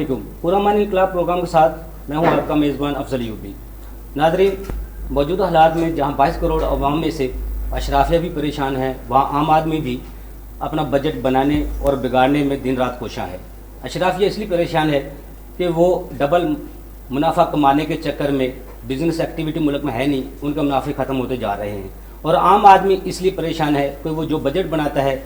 वालेकुम। पुरअमन इनकलाब प्रोग्राम के साथ मैं हूं आपका मेज़बान अफजल यूबी। नाज़रीन, मौजूदा हालात में जहां 22 करोड़ अवाम में से अशराफिया भी परेशान है, वहां आम आदमी भी अपना बजट बनाने और बिगाड़ने में दिन रात कोशां है। अशराफिया इसलिए परेशान है कि वो डबल मुनाफा कमाने के चक्कर में बिज़नेस एक्टिविटी मुल्क में है नहीं, उनका मुनाफे ख़त्म होते जा रहे हैं। और आम आदमी इसलिए परेशान है कि वो जो बजट बनाता है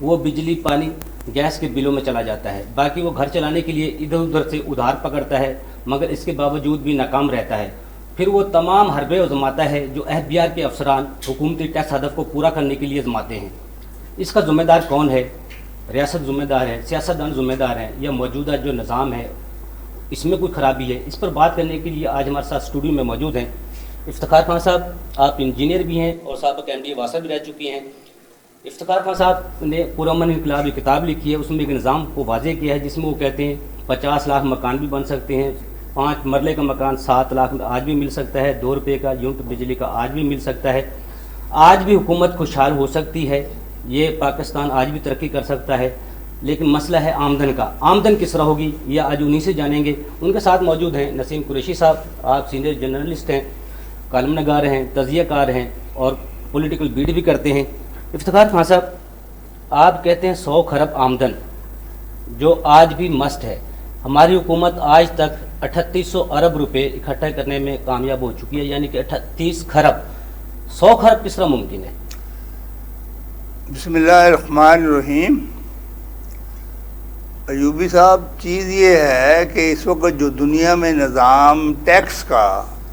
वो बिजली, पानी, गैस के बिलों में चला जाता है। बाकी वो घर चलाने के लिए इधर उधर से उधार पकड़ता है, मगर इसके बावजूद भी नाकाम रहता है। फिर वो तमाम हरबे आजमाता है जो एफबीआर के अफसरान हुकूमती टैक्स हदफ को पूरा करने के लिए आजमाते हैं। इसका ज़िम्मेदार कौन है? रियासत ज़िम्मेदार है, सियासतदान ज़िम्मेदार हैं, या मौजूदा जो निज़ाम है इसमें कोई ख़राबी है? इस पर बात करने के लिए आज हमारे साथ स्टूडियो में मौजूद हैं इफ्तिखार खान साहब। आप इंजीनियर भी हैं और साहब कैमडी वासा भी रह चुकी हैं। इफ्तिखार खान साहब ने पुरअमन इनकलाब की किताब लिखी है, उसमें एक निज़ाम को वाज़ेह किया है जिसमें वो कहते हैं 50 लाख मकान भी बन सकते हैं, 5 मरले का मकान 7 लाख में आज भी मिल सकता है, 2 रुपये का यूनिट बिजली का आज भी मिल सकता है, आज भी हुकूमत खुशहाल हो सकती है, ये पाकिस्तान आज भी तरक्की कर सकता है। लेकिन मसला है आमदन का। आमदन किस तरह होगी ये आज उन्हीं से जानेंगे। उनके साथ मौजूद हैं नसीम कुरैशी साहब। आप सीनियर जर्नलिस्ट हैं, कालम नगार हैं, तज़ियाकार हैं और पॉलिटिकल बीट भी करते हैं। इफ्तिखार खान साहब, आप कहते हैं 100 खरब आमदन जो आज भी मस्ट है। हमारी हुकूमत आज तक 3800 अरब रुपए इकट्ठा करने में कामयाब हो चुकी है, यानी कि 38 खरब। 100 खरब किस तरह मुमकिन है? बिस्मिल्लाहिर्रहमानिर्रहीम। अयूबी साहब, चीज़ ये है कि इस वक्त जो दुनिया में निज़ाम टैक्स का,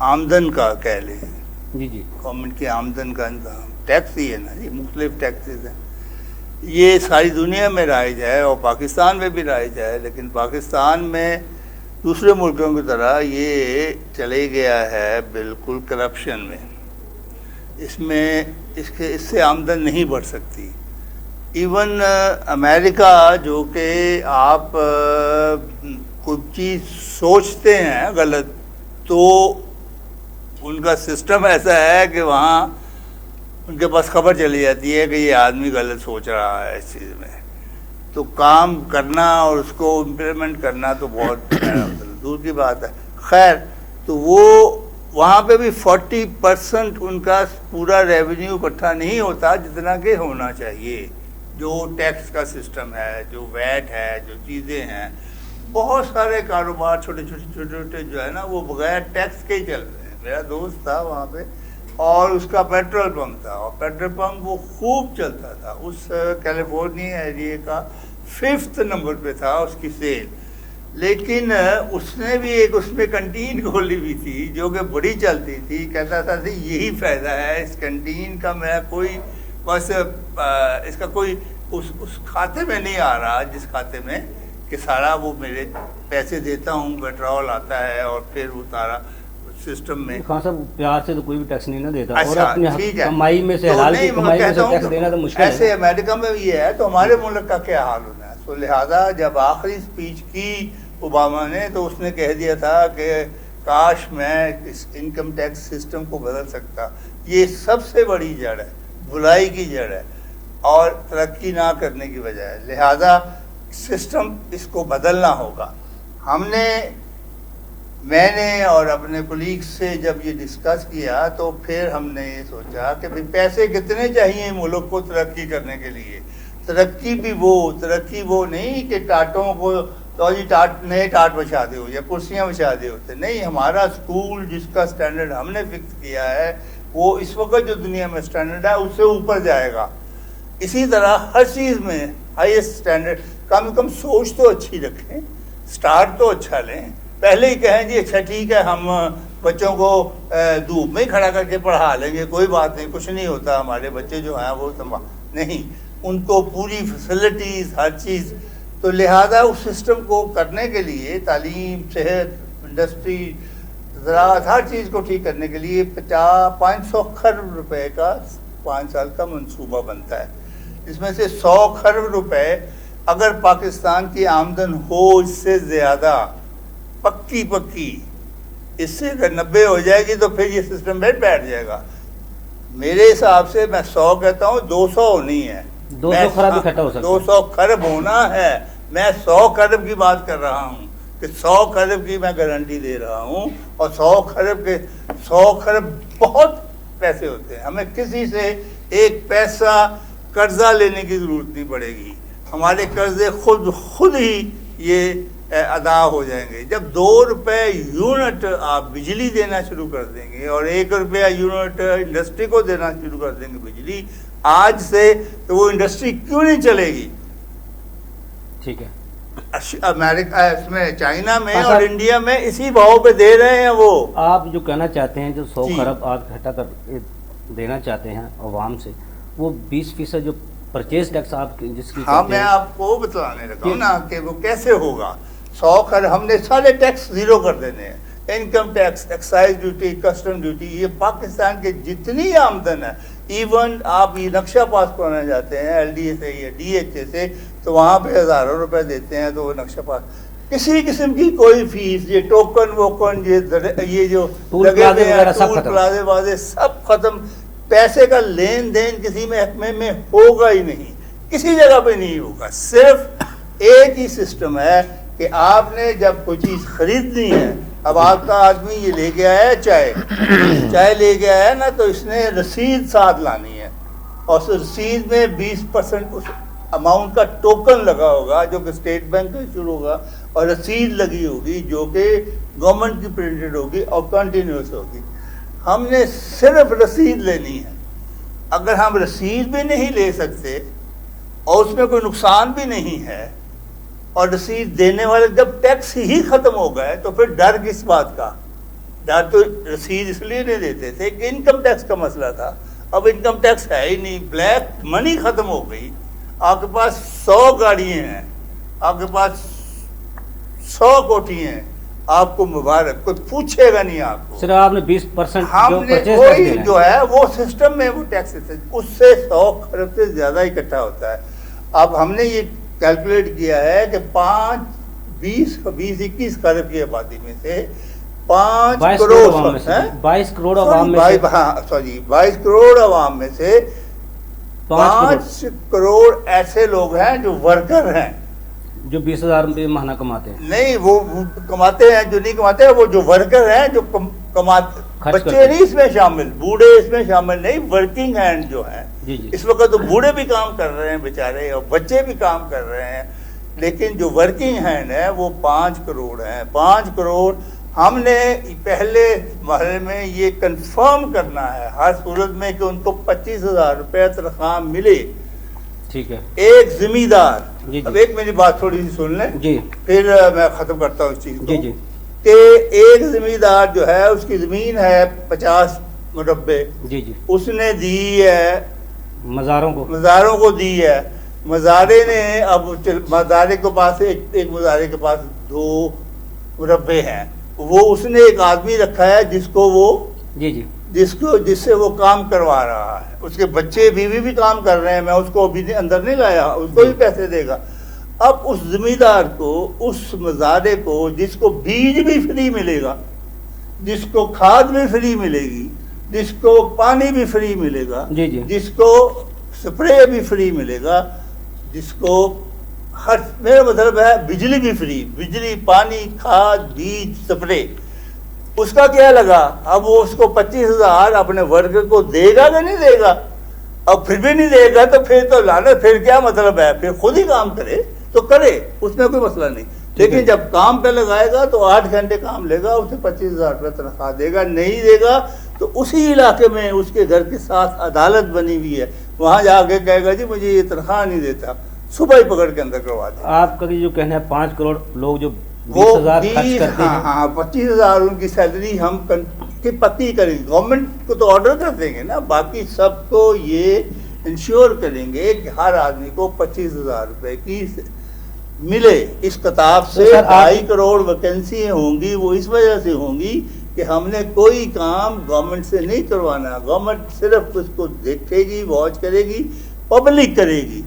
आमदन का कह लें, जी, गवर्नमेंट की आमदन का निज़ाम टैक्स ही है ना, ये मुख्तलिफ टैक्सेस हैं, ये सारी दुनिया में राइज है और पाकिस्तान में भी राइज है। लेकिन पाकिस्तान में दूसरे मुल्कों की तरह ये चले गया है बिल्कुल करप्शन में। इससे आमदन नहीं बढ़ सकती। इवन अमेरिका, जो कि आप कोई चीज़ सोचते हैं गलत, तो उनका सिस्टम ऐसा है कि वहाँ उनके पास खबर चली जाती है कि ये आदमी गलत सोच रहा है इस चीज़ में, तो काम करना और उसको इम्प्लीमेंट करना तो बहुत दूर की बात है। खैर, तो वो वहाँ पे भी 40% उनका पूरा रेवेन्यू इकट्ठा नहीं होता जितना कि होना चाहिए। जो टैक्स का सिस्टम है, जो वैट है, जो चीज़ें हैं, बहुत सारे कारोबार छोटे छोटे जो है ना, वो बगैर टैक्स के ही चल रहे हैं। मेरा दोस्त था वहाँ पे और उसका पेट्रोल पंप था, और पेट्रोल पंप वो खूब चलता था। उस कैलिफोर्निया एरिया का 5th नंबर पे था उसकी सेल। लेकिन उसने भी एक उसमें कंटीन खोली हुई थी जो कि बड़ी चलती थी। कहता था कि यही फ़ायदा है इस कंटीन का, मेरा कोई बस इसका कोई उस खाते में नहीं आ रहा जिस खाते में कि सारा वो मेरे पैसे देता हूँ, पेट्रोल आता है और फिर वो सारा सिस्टम में। खान साहब, प्यार से तो कोई भी टैक्स नहीं ना देता। अच्छा, और अपनी कमाई में से, हलाल की कमाई में से टैक्स देना तो मुश्किल है। ऐसे अमेरिका में भी ये है, तो हमारे मुल्क का क्या हाल होना है? तो लिहाजा जब आखिरी स्पीच की ओबामा ने, तो उसने कह दिया था कि काश मैं इस इनकम टैक्स सिस्टम को बदल सकता। ये सबसे बड़ी जड़ है, बुराई की जड़ है और तरक्की ना करने की वजह है। लिहाजा सिस्टम इसको बदलना होगा। मैंने और अपने कोलीग से जब ये डिस्कस किया तो फिर हमने ये सोचा कि भाई पैसे कितने चाहिए मुल्क को तरक्की करने के लिए। तरक्की वो नहीं कि टाटों को तो जी नए टाट बिछा दे या कुर्सियाँ बिछा दे होते नहीं। हमारा स्कूल जिसका स्टैंडर्ड हमने फिक्स किया है वो इस वक्त जो दुनिया में स्टैंडर्ड है उससे ऊपर जाएगा। इसी तरह हर चीज़ में हाईएस्ट स्टैंडर्ड। कम से कम सोच तो अच्छी रखें, स्टार्ट तो अच्छा लें। पहले ही कहें जी अच्छा ठीक है, हम बच्चों को धूप में ही खड़ा करके पढ़ा लेंगे, कोई बात नहीं, कुछ नहीं होता, हमारे बच्चे जो हैं वो नहीं, उनको पूरी फैसिलिटीज़ हर चीज़। तो लिहाजा उस सिस्टम को करने के लिए तालीम, सेहत, इंडस्ट्री, ज़राअत, हर चीज़ को ठीक करने के लिए 500 खरब रुपए का 5 साल का मंसूबा बनता है। इसमें से 100 खरब रुपए अगर पाकिस्तान की आमदन हो इससे ज़्यादा पक्की, इससे अगर 90 हो जाएगी तो फिर ये सिस्टम बैठ जाएगा। मेरे हिसाब से मैं 100 कहता हूँ, 200 होनी है। 200 खरब इकट्ठा हो सकता है। 200 खरब होना है। मैं 100 खरब की बात कर रहा हूँ। کہ 100 खरब की मैं गारंटी दे रहा हूँ, और 100 खरब बहुत पैसे होते हैं। हमें किसी से एक पैसा कर्जा लेने की ज़रूरत नहीं पड़ेगी, हमारे कर्जे खुद ही ये अदा हो जाएंगे। जब 2 रुपये यूनिट आप बिजली देना शुरू कर देंगे और 1 रुपया यूनिट इंडस्ट्री को देना शुरू कर देंगे बिजली आज से, तो वो इंडस्ट्री क्यों नहीं चलेगी? ठीक है, अमेरिका इसमें, चाइना में और इंडिया में इसी भाव पे दे रहे हैं वो। आप जो कहना चाहते हैं, जो 100 खरब आप इकट्ठा कर देना चाहते हैं अवाम से, वो 20% जो परचेज टैक्स आप जिसकी, हाँ मैं आपको बताने लगा हूँ ना कि वो कैसे होगा। 100 खरब हमने सारे टैक्स जीरो कर देने हैं, income tax, excise duty, custom duty, ये पाकिस्तान के जितनी आमदन है। इवन आप ये नक्शा पास कराना जाते हैं LDA से या DHA से, तो वहाँ पे हज़ारों रुपए देते हैं, तो वो नक्शा पास, किसी किस्म की कोई फीस, ये टोकन वोकन, ये जो लगे हुए हैं टूल प्लाजे वाजे सब खत्म। पैसे का लेन देन किसी में होगा ही नहीं, किसी जगह पे नहीं होगा। सिर्फ एक ही सिस्टम है कि आपने जब कोई चीज़ खरीदनी है, अब आपका आदमी ये लेके आया है चाय लेके आया ना, तो इसने रसीद साथ लानी है, और उस रसीद में 20% उस अमाउंट का टोकन लगा होगा जो कि स्टेट बैंक का शुरू होगा, और रसीद लगी होगी जो कि गवर्नमेंट की प्रिंटेड होगी और कंटिन्यूस होगी। हमने सिर्फ रसीद लेनी है। अगर हम रसीद भी नहीं ले सकते और उसमें कोई नुकसान भी नहीं है, और रसीद देने वाले जब टैक्स ही खत्म हो गए, तो फिर डर किस बात का? डर तो रसीद इसलिए नहीं देते थे कि इनकम टैक्स का मसला था। अब इनकम टैक्स है ही नहीं, ब्लैक मनी खत्म हो गई। आपके पास 100 गाड़ियाँ हैं, आपके पास 100 कोठी हैं, आपको मुबारक, कोई पूछेगा नहीं आपको। सिर्फ आपने 20% हमने वही जो है वो सिस्टम में वो टैक्स उससे 100 खरब से ज़्यादा इकट्ठा होता है। अब हमने ये कैलकुलेट किया है कि 20-21 खरब की आबादी में से 5 करोड़ 22 करोड़ आवाम में से, हाँ सॉरी 22 करोड़ आवाम में से 5 करोड़ ऐसे लोग हैं जो वर्कर हैं, जो 20,000 रुपये महीना कमाते हैं। नहीं वो कमाते हैं, जो नहीं कमाते हैं वो जो वर्कर हैं जो कमाते, बच्चे नहीं इसमें शामिल, बूढ़े इसमें शामिल नहीं, वर्किंग हैंड जो हैं। इस वक्त तो बूढ़े भी काम कर रहे हैं बेचारे, और बच्चे भी काम कर रहे हैं, लेकिन जो वर्किंग हैंड है वो 5 करोड़ हैं। 5 करोड़ हमने पहले मरहले में ये कंफर्म करना है हर सूरत में कि उनको 25,000 रुपये तनख्वाह मिले। ठीक है, एक जिम्मेदार, जी। अब एक मेरी बात थोड़ी सी सुन लें जी, फिर मैं खत्म करता हूँ इस चीज को। जी जी, कि एक जिम्मेदार जो है उसकी जमीन है 50 मुरब्बे, जी जी, उसने दी है मज़ारों को दी है। मज़ारे ने अब मज़ारे के पास एक मज़ारे के पास 2 मुरब्बे हैं, वो उसने एक आदमी रखा है जिसको वो जी जी, जिससे वो काम करवा रहा है। उसके बच्चे बीवी भी काम कर रहे हैं, मैं उसको अभी अंदर नहीं लाया, उसको भी पैसे देगा। अब उस जमींदार को, उस मज़ारे को, जिसको बीज भी फ्री मिलेगा, जिसको खाद भी फ्री मिलेगी, जिसको पानी भी फ्री मिलेगा, जी जी, जिसको स्प्रे भी फ्री मिलेगा, जिसको हर, मेरा मतलब है बिजली भी फ्री, बिजली, पानी, खाद, बीज, स्प्रे, उसका क्या लगा? अब वो उसको 25,000 अपने वर्कर को देगा कि नहीं देगा? अब फिर भी नहीं देगा तो फिर तो लाना, फिर क्या मतलब है? फिर खुद ही काम करे तो करे, उसमें कोई मसला नहीं। लेकिन जब काम पे लगाएगा तो 8 घंटे काम लेगा, उसे 25,000 रुपये तनख्वाह देगा। नहीं देगा तो उसी इलाके में उसके घर के साथ अदालत बनी हुई है, वहां जाके कहेगा जी मुझे ये तनख्वाह नहीं देता, सुबह ही पकड़ के अंदर करवा दे। आपका जो कहना है 5 करोड़ लोग जो 20,000 खर्च करते हैं, हाँ 25,000 उनकी सैलरी हम पक्की करेंगे, गवर्नमेंट को तो ऑर्डर कर देंगे ना, बाकी सबको ये इंश्योर करेंगे कि हर आदमी को 25,000 रुपए की मिले। इस किताब से 2.5 करोड़ वैकेंसी होंगी, वो इस वजह से होंगी कि हमने कोई काम गवर्नमेंट से नहीं करवाना, गवर्नमेंट सिर्फ उसको देखेगी, वॉच करेगी, पब्लिक करेगी।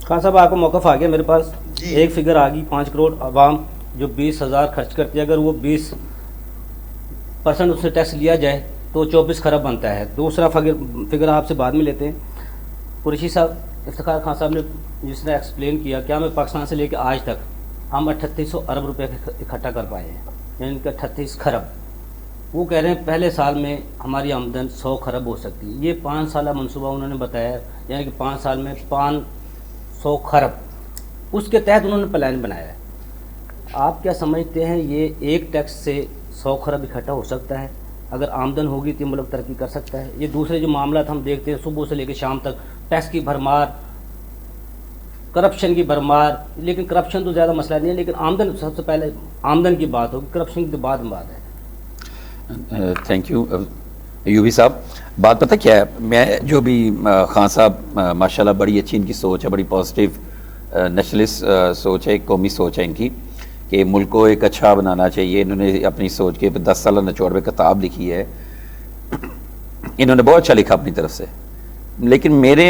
खान साहब आपको मौक़िफ़ आ गया मेरे पास, एक फिगर आ गई, 5 करोड़ आवाम जो 20,000 खर्च करती है, अगर वो 20% उससे टैक्स लिया जाए तो 24 खरब बनता है। दूसरा फिगर आपसे बाद में लेते हैं। कुरैशी साहब, इफ्तिखार खान साहब ने जिसने एक्सप्लेन किया, क्या मैं पाकिस्तान से लेकर आज तक हम 3800 अरब रुपए इकट्ठा कर पाए हैं, यानी कि 38 खरब। वो कह रहे हैं पहले साल में हमारी आमदन 100 खरब हो सकती है। ये 5 साल मनसूबा उन्होंने बताया, यानी कि 5 साल में 500 खरब, उसके तहत उन्होंने प्लान बनाया है। आप क्या समझते हैं ये एक टैक्स से 100 खरब इकट्ठा हो सकता है? अगर आमदन होगी तो मुल्क तरक्की कर सकता है? ये दूसरे जो मामला हम देखते हैं सुबह से लेकर शाम तक, टैक्स की भरमार, करप्शन की भरमार, लेकिन करप्शन तो ज़्यादा मसला नहीं है, लेकिन आमदन, सबसे पहले आमदन की बात होगी, करप्शन की तो बाद में बात है। थैंक यू यूबी साहब। बात पता क्या है, मैं जो भी खान साहब माशाल्लाह बड़ी अच्छी इनकी सोच है, बड़ी पॉजिटिव नेशनलिस्ट सोच है, कौमी सोच है इनकी कि मुल्क को एक अच्छा बनाना चाहिए। इन्होंने अपनी सोच के 10 साल निचोड़ में किताब लिखी है, इन्होंने बहुत अच्छा लिखा अपनी तरफ से, लेकिन मेरे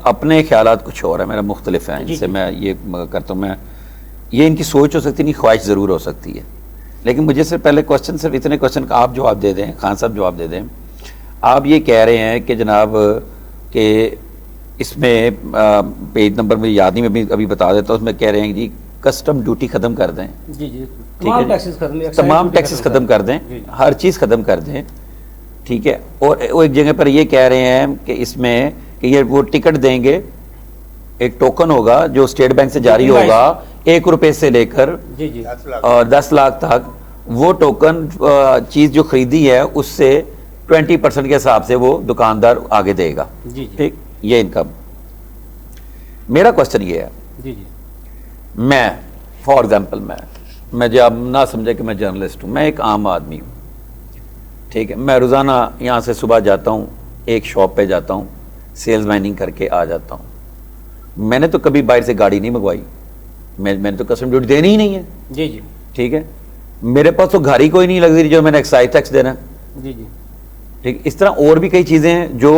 अपने ख्यालात कुछ और है, मेरा मुख्तलिफ है इनसे। मैं ये करता हूँ, मैं ये इनकी सोच हो सकती नहीं, ख्वाहिश ज़रूर हो सकती है, लेकिन मुझे से पहले क्वेश्चन, सिर्फ इतने क्वेश्चन का आप जवाब दे दें, खान साहब जवाब दे दें। आप ये कह रहे हैं कि जनाब कि इसमें पेज नंबर में याद नहीं, मैं अभी बता देता हूँ, उसमें कह रहे हैं कि कस्टम ड्यूटी ख़त्म कर दें। जी जी, तमाम टैक्सेस ख़त्म कर दें, हर चीज़ ख़त्म कर दें, ठीक है। और वो एक जगह पर ये कह रहे हैं कि इसमें कि ये वो टिकट देंगे, एक टोकन होगा जो स्टेट बैंक से जारी होगा, 1 रुपये से लेकर 10 लाख तक। वो टोकन चीज़ जो खरीदी है उससे 20% के हिसाब से वो दुकानदार आगे देगा, ठीक। ये इनका, मेरा क्वेश्चन ये है, जी जी, मैं फॉर एग्जाम्पल मैं जब ना समझे कि मैं जर्नलिस्ट हूँ, मैं एक आम आदमी हूँ, ठीक है। मैं रोज़ाना यहाँ से सुबह जाता हूँ, एक शॉप पे जाता हूँ, सेल्स माइनिंग करके आ जाता हूँ। मैंने तो कभी बाहर से गाड़ी नहीं मंगवाई, मैंने तो कस्टम ड्यूटी देनी ही नहीं है, जी जी, ठीक है। मेरे पास तो घर ही कोई नहीं लग्जरी जो मैंने एक्साइज टैक्स देना है, जी जी, ठीक। इस तरह और भी कई चीज़ें हैं जो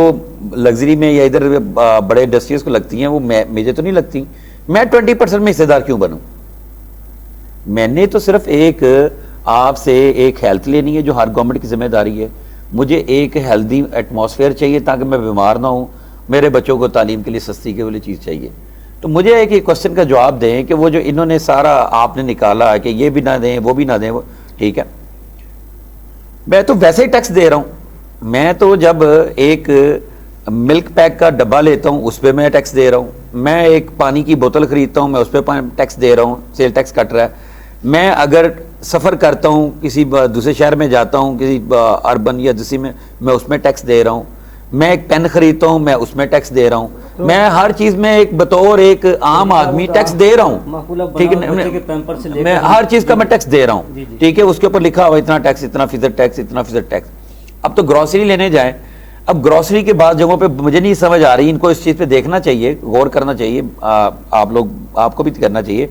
लग्जरी में या इधर बड़े इंडस्ट्रीज को लगती हैं, वो मुझे तो नहीं लगती। मैं 20% में हिस्सेदार क्यों बनूं? मैंने तो सिर्फ एक आपसे एक हेल्थ लेनी है जो हर गवर्नमेंट की जिम्मेदारी है। मुझे एक हेल्दी एटमॉस्फेयर चाहिए ताकि मैं बीमार ना हूँ, मेरे बच्चों को तालीम के लिए सस्ती के वाली चीज़ चाहिए। तो मुझे एक क्वेश्चन का जवाब दें कि वो जो इन्होंने सारा आपने निकाला है कि ये भी ना दें वो भी ना दें, वो ठीक है, मैं तो वैसे ही टैक्स दे रहा हूँ। मैं तो जब एक मिल्क पैक का डब्बा लेता हूँ उस पर मैं टैक्स दे रहा हूँ, मैं एक पानी की बोतल खरीदता हूँ मैं उस पर टैक्स दे रहा हूँ, सेल टैक्स कट रहा है। मैं अगर सफ़र करता हूँ, किसी दूसरे शहर में जाता हूँ, किसी अर्बन या जिसी में, मैं उसमें टैक्स दे रहा हूँ। मैं एक पेन खरीदता हूँ, मैं उसमें टैक्स दे रहा हूँ। तो मैं हर चीज़ में एक बतौर एक आम आदमी टैक्स दे रहा हूँ, ठीक है। मैं हर चीज़ का मैं टैक्स दे रहा हूँ, ठीक है। उसके ऊपर लिखा हुआ इतना टैक्स, इतना फीसद टैक्स, इतना फीसद टैक्स। अब तो ग्रॉसरी लेने जाएं, अब ग्रॉसरी के बाद जगहों पे मुझे नहीं समझ आ रही, इनको इस चीज़ पे देखना चाहिए, गौर करना चाहिए, आप लोग, आपको भी करना चाहिए।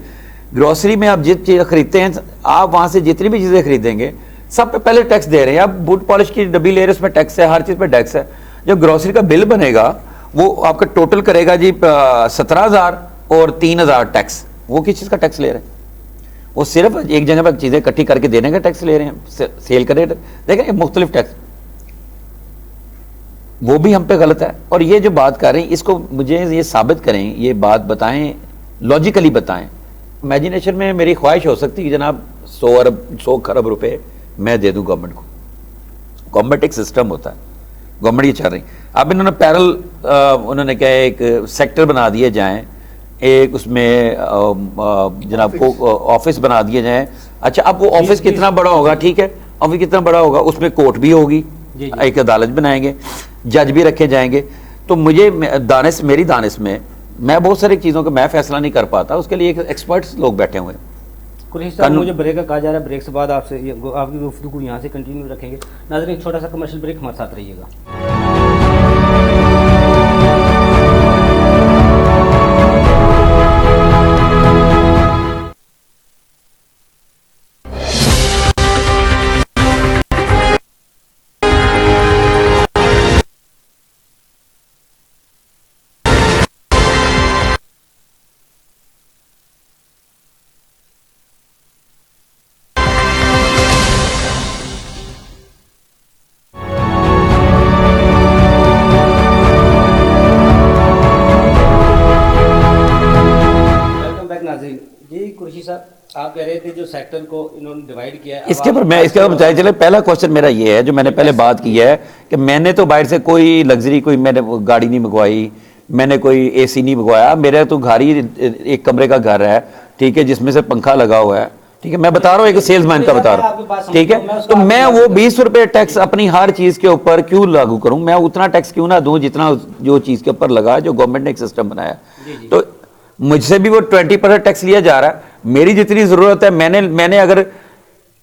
ग्रॉसरी में आप जिस चीज़ खरीदते हैं, आप वहाँ से जितनी भी चीज़ें खरीदेंगे सब पे पहले टैक्स दे रहे हैं। आप बूट पॉलिश की डब्बी ले रहे हैं, उसमें टैक्स है, हर चीज़ पे टैक्स है। जब ग्रॉसरी का बिल बनेगा वो आपका टोटल करेगा जी 17,000 और 3,000 टैक्स। वो किस चीज़ का टैक्स ले रहे हैं? वो सिर्फ एक जगह पर चीज़ें इकट्ठी करके देने का टैक्स ले रहे हैं, सेल करे, देखें मुख्तलिफ टैक्स, वो भी हम पे गलत है। और ये जो बात कर रहे हैं इसको मुझे ये साबित करें, ये बात बताएं, लॉजिकली बताएं। इमेजिनेशन में मेरी ख्वाहिश हो सकती है कि जनाब 100 खरब रुपए मैं दे दूं गवर्नमेंट को। गवर्नमेंट एक सिस्टम होता है, गवर्नमेंट ये चाह रही। अब इन्होंने पैरल उन्होंने क्या एक सेक्टर बना दिए जाएं, एक उसमें जनाब को ऑफिस बना दिए जाएं। अच्छा, अब वो ऑफिस कितना बड़ा होगा, ठीक है, ऑफिस कितना बड़ा होगा, उसमें कोर्ट भी होगी, एक अदालत बनाएंगे, जज भी रखे जाएंगे। तो मुझे मेरी दानिश में मैं बहुत सारी चीज़ों का मैं फैसला नहीं कर पाता, उसके लिए एक एक्सपर्ट्स लोग बैठे हुए हैं। कुरैशी साहब, मुझे ब्रेक का कहा जा रहा है, ब्रेक से बाद आपसे आपकी गुफ्तगू यहाँ से कंटिन्यू रखेंगे। नाज़रीन, छोटा सा कमर्शियल ब्रेक, हमारे साथ रहिएगा। آپ کہہ رہے تھے جو سیکٹر کو انہوں نے ڈیوائڈ کیا ہے، اس کے اوپر میں اس کے اوپر بتایا چلے. پہلا کوشچن میرا یہ ہے جو میں نے پہلے بات کی ہے کہ میں نے تو باہر سے کوئی لگژری کوئی میں نے گاڑی نہیں منگوائی, میں نے کوئی اے سی نہیں منگوایا. میرا تو گھر ہی ایک کمرے کا گھر ہے, ٹھیک ہے, جس میں سے پنکھا لگا ہوا ہے, ٹھیک ہے, میں بتا رہا ہوں ایک سیلز مین کا بتا رہا ہوں, ٹھیک ہے. تو میں وہ 20 روپے ٹیکس اپنی ہر چیز کے اوپر کیوں لاگو کروں؟ میں اتنا ٹیکس کیوں نہ دوں جتنا جو چیز کے اوپر لگا جو گورنمنٹ نے ایک سسٹم بنایا. تو مجھ سے بھی وہ 20% ٹیکس لیا جا رہا ہے. میری جتنی ضرورت ہے, میں نے اگر